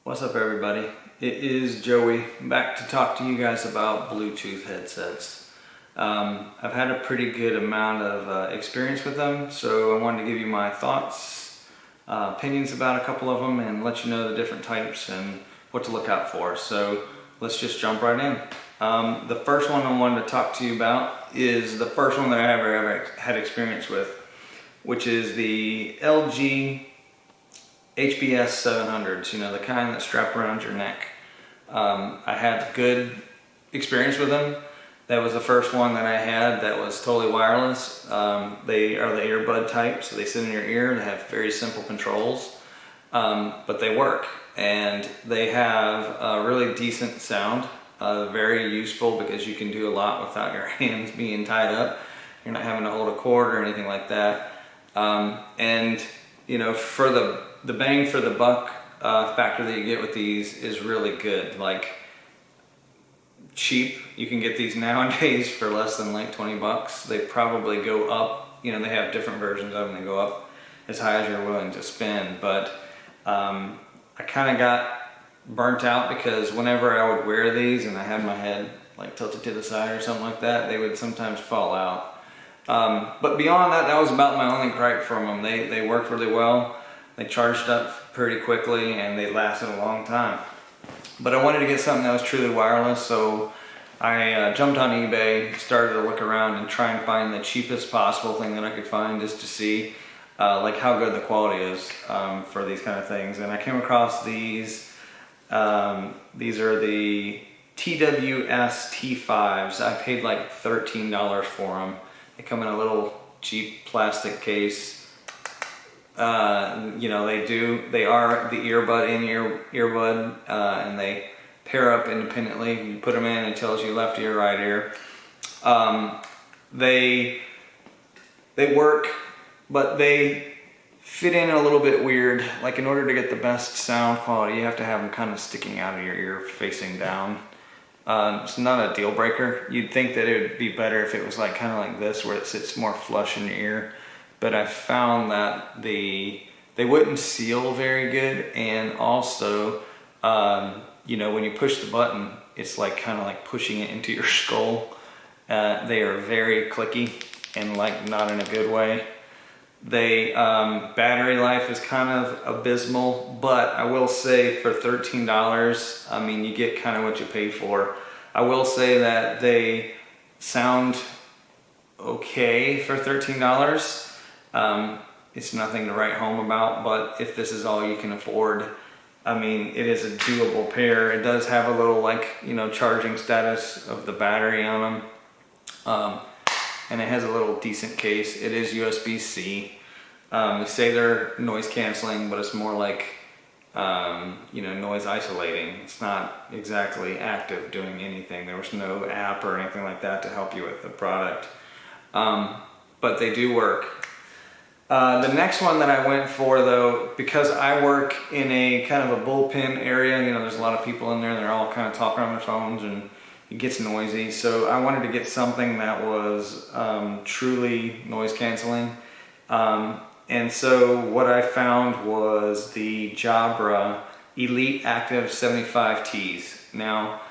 What's up, everybody? It is Joey, back to talk to you guys about Bluetooth headsets. I've had a pretty good amount of experience with them, so I wanted to give you my thoughts, opinions about a couple of them, and let you know the different types and what to look out for. So let's just jump right in. The first one I wanted to talk to you about is the first one that I ever had experience with, which is the LG HBS 700s, you know, the kind that strap around your neck. I had good experience with them. That was the first one that I had that was totally wireless. They are the earbud type, so they sit in your ear. They have very simple controls, but they work, and they have a really decent sound. Very useful because you can do a lot without your hands being tied up. You're not having to hold a cord or anything like that. And you know, for the bang for the buck factor that you get with these is really good. Like, cheap, you can get these nowadays for less than like 20 bucks. They probably go up, you know, they have different versions of them. They go up as high as you're willing to spend. But I kind of got burnt out because whenever I would wear these and I had my head like tilted to the side or something like that, they would sometimes fall out. But beyond that, that was about my only gripe from them. They worked really well. They charged up pretty quickly and they lasted a long time. But I wanted to get something that was truly wireless, so I jumped on eBay, started to look around and try and find the cheapest possible thing that I could find, just to see like how good the quality is for these kind of things. And I came across these. These are the TWS T5s. I paid like $13 for them. They come in a little cheap plastic case. You know, they are the earbud in your earbud, and they pair up independently. You put them in, it tells you left ear, right ear. They work, but they fit in a little bit weird. Like, in order to get the best sound quality, you have to have them kind of sticking out of your ear, facing down. It's not a deal breaker. You'd think that it would be better if it was like kind of like this, where it sits more flush in your ear. But I found that they wouldn't seal very good, and also, you know, when you push the button, it's like kind of like pushing it into your skull. They are very clicky and like not in a good way. They battery life is kind of abysmal, but I will say for $13, I mean, you get kind of what you pay for. I will say that they sound okay for $13. It's nothing to write home about, but if this is all you can afford, I mean, it is a doable pair. It does have a little, like, you know, charging status of the battery on them. And it has a little decent case. It is USB-C. They say they're noise canceling, but it's more like, you know, noise isolating. It's not exactly active doing anything. There was no app or anything like that to help you with the product. But they do work. The next one that I went for, though, because I work in a kind of a bullpen area, you know, there's a lot of people in there, they're all kind of talking on their phones and it gets noisy. So I wanted to get something that was truly noise canceling. And so what I found was the Jabra Elite Active 75Ts. Now,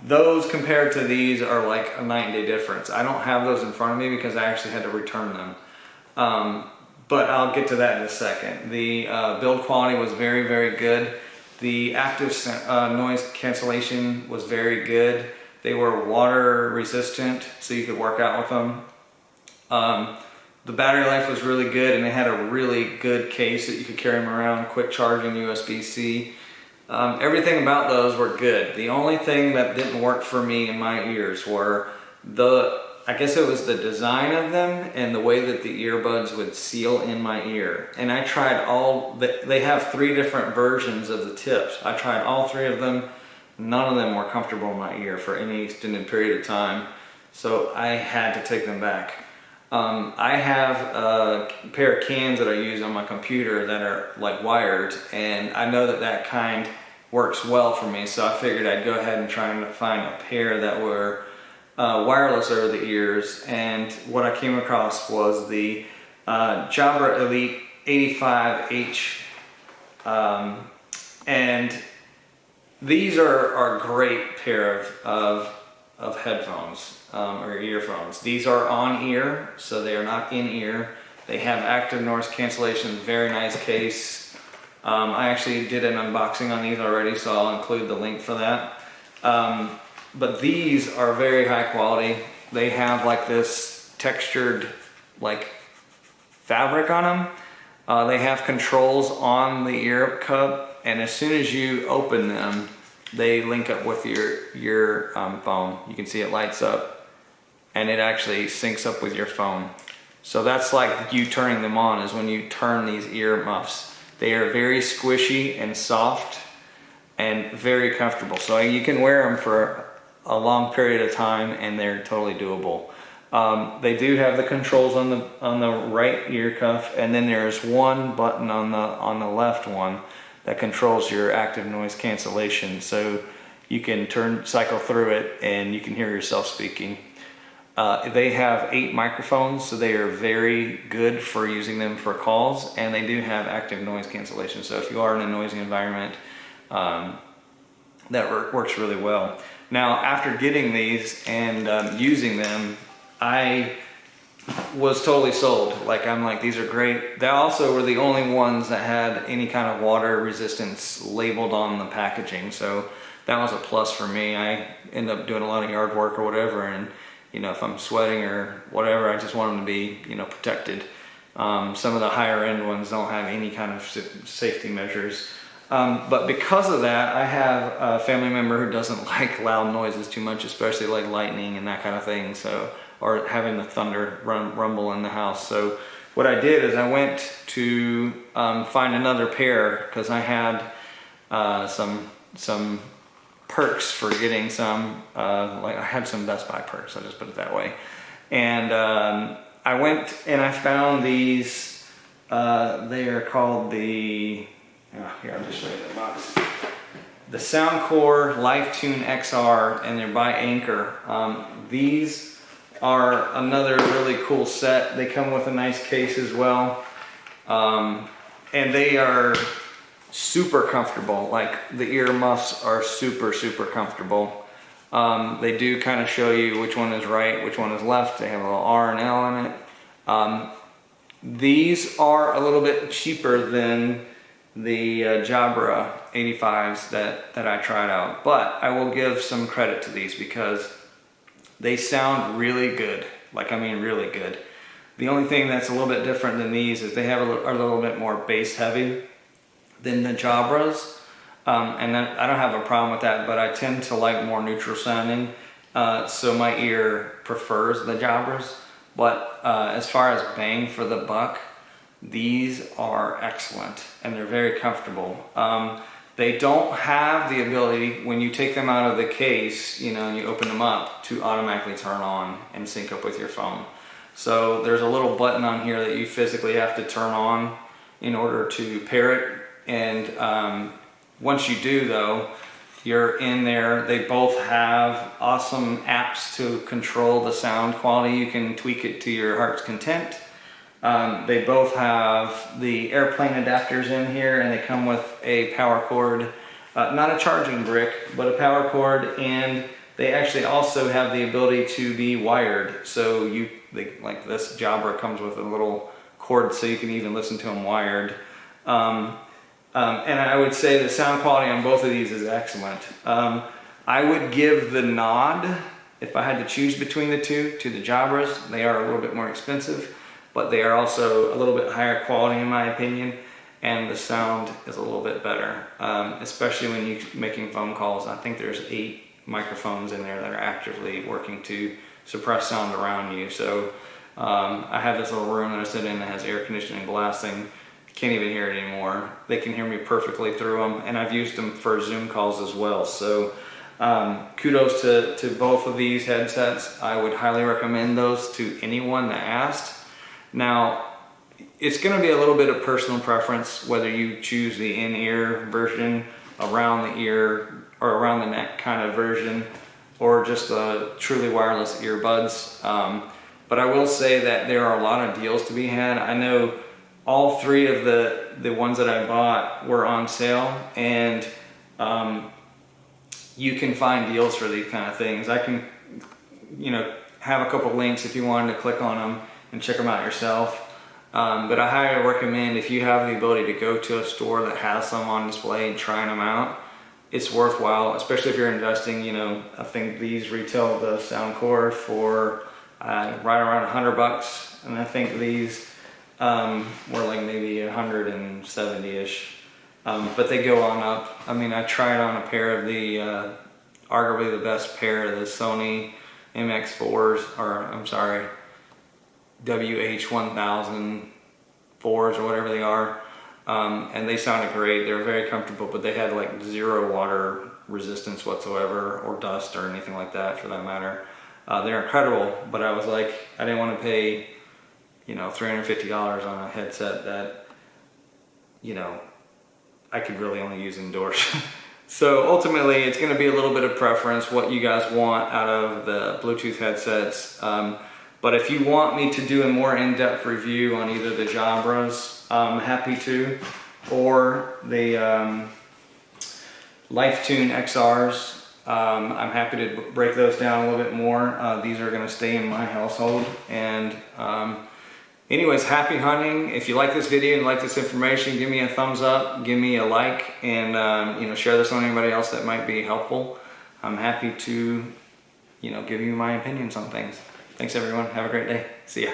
those compared to these are like a night and day difference. I don't have those in front of me because I actually had to return them. But I'll get to that in a second. The build quality was very, very good. The active noise cancellation was very good. They were water resistant, so you could work out with them. The battery life was really good, and they had a really good case that you could carry them around, quick charging, USB-C. Everything about those were good. The only thing that didn't work for me in my ears were I guess it was the design of them and the way that the earbuds would seal in my ear. And I tried they have 3 different versions of the tips. I tried all 3 of them. None of them were comfortable in my ear for any extended period of time. So I had to take them back. I have a pair of cans that I use on my computer that are like wired, and I know that that kind works well for me. So I figured I'd go ahead and try and find a pair that were wireless over the ears, and what I came across was the Jabra Elite 85H, and these are a great pair of headphones or earphones. These are on ear, so they are not in ear. They have active noise cancellation, very nice case. I actually did an unboxing on these already, so I'll include the link for that. But these are very high quality. They have like this textured like fabric on them. They have controls on the ear cup, and as soon as you open them, they link up with your phone. You can see it lights up, and it actually syncs up with your phone. So that's like you turning them on, is when you turn these ear muffs. They are very squishy and soft and very comfortable. So you can wear them for a long period of time, and they're totally doable. They do have the controls on the right ear cuff, and then there's one button on the left one that controls your active noise cancellation. So you can cycle through it, and you can hear yourself speaking. They have 8 microphones, so they are very good for using them for calls, and they do have active noise cancellation. So if you are in a noisy environment, that works really well. Now, after getting these and using them, I was totally sold. I'm like, these are great. They also were the only ones that had any kind of water resistance labeled on the packaging, so that was a plus for me. I end up doing a lot of yard work or whatever, and if I'm sweating or whatever, I just want them to be, protected. Some of the higher end ones don't have any kind of safety measures. But because of that, I have a family member who doesn't like loud noises too much, especially like lightning and that kind of thing. Or having the thunder rumble in the house. So what I did is I went to find another pair, because I had some perks for getting some, I had some Best Buy perks, I'll just put it that way. And I went and I found these, they are called here, I'll just show you the box. The Soundcore LifeTune XR, and they're by Anchor. These are another really cool set. They come with a nice case as well. And they are super comfortable. Like, the ear muffs are super, super comfortable. They do kind of show you which one is right, which one is left. They have a little R and L in it. These are a little bit cheaper than the Jabra 85s that I tried out, but I will give some credit to these because they sound really good. Really good. The only thing that's a little bit different than these is they have a little bit more bass heavy than the Jabras. And I don't have a problem with that, but I tend to like more neutral sounding. So my ear prefers the Jabras. But as far as bang for the buck, these are excellent, and they're very comfortable. They don't have the ability, when you take them out of the case, and you open them up, to automatically turn on and sync up with your phone. So there's a little button on here that you physically have to turn on in order to pair it. And once you do, though, you're in there. They both have awesome apps to control the sound quality. You can tweak it to your heart's content. They both have the airplane adapters in here, and they come with a power cord, not a charging brick, but a power cord, and they actually also have the ability to be wired. So like this Jabra comes with a little cord, so you can even listen to them wired. And I would say the sound quality on both of these is excellent. I would give the nod, if I had to choose between the two, to the Jabras. They are a little bit more expensive, but they are also a little bit higher quality in my opinion, and the sound is a little bit better, especially when you're making phone calls. I think there's 8 microphones in there that are actively working to suppress sound around you. So I have this little room that I sit in that has air conditioning blasting. Can't even hear it anymore. They can hear me perfectly through them, and I've used them for Zoom calls as well. So kudos to both of these headsets. I would highly recommend those to anyone that asked. Now, it's going to be a little bit of personal preference whether you choose the in-ear version, around the ear or around the neck kind of version, or just the truly wireless earbuds. But I will say that there are a lot of deals to be had. I know all 3 of the ones that I bought were on sale, and you can find deals for these kind of things. I can, have a couple links if you wanted to click on them and check them out yourself. But I highly recommend, if you have the ability to go to a store that has some on display and trying them out, it's worthwhile, especially if you're investing. I think these retail the sound core for right around $100, and I think these were like maybe 170-ish. But they go on up. I mean, I tried on a pair of the arguably the best pair of the Sony MX4s, or I'm sorry, WH-1000 4s or whatever they are, and they sounded great. They were very comfortable, but they had like 0 water resistance whatsoever, or dust or anything like that for that matter. They're incredible, but I was like, I didn't want to pay $350 on a headset that I could really only use indoors. So ultimately it's going to be a little bit of preference what you guys want out of the Bluetooth headsets. But if you want me to do a more in-depth review on either the Jabras, I'm happy to, or the LifeTune XRs, I'm happy to break those down a little bit more. These are going to stay in my household. And anyways, happy hunting. If you like this video and like this information, give me a thumbs up, give me a like, and share this on anybody else that might be helpful. I'm happy to give you my opinions on things. Thanks everyone. Have a great day. See ya.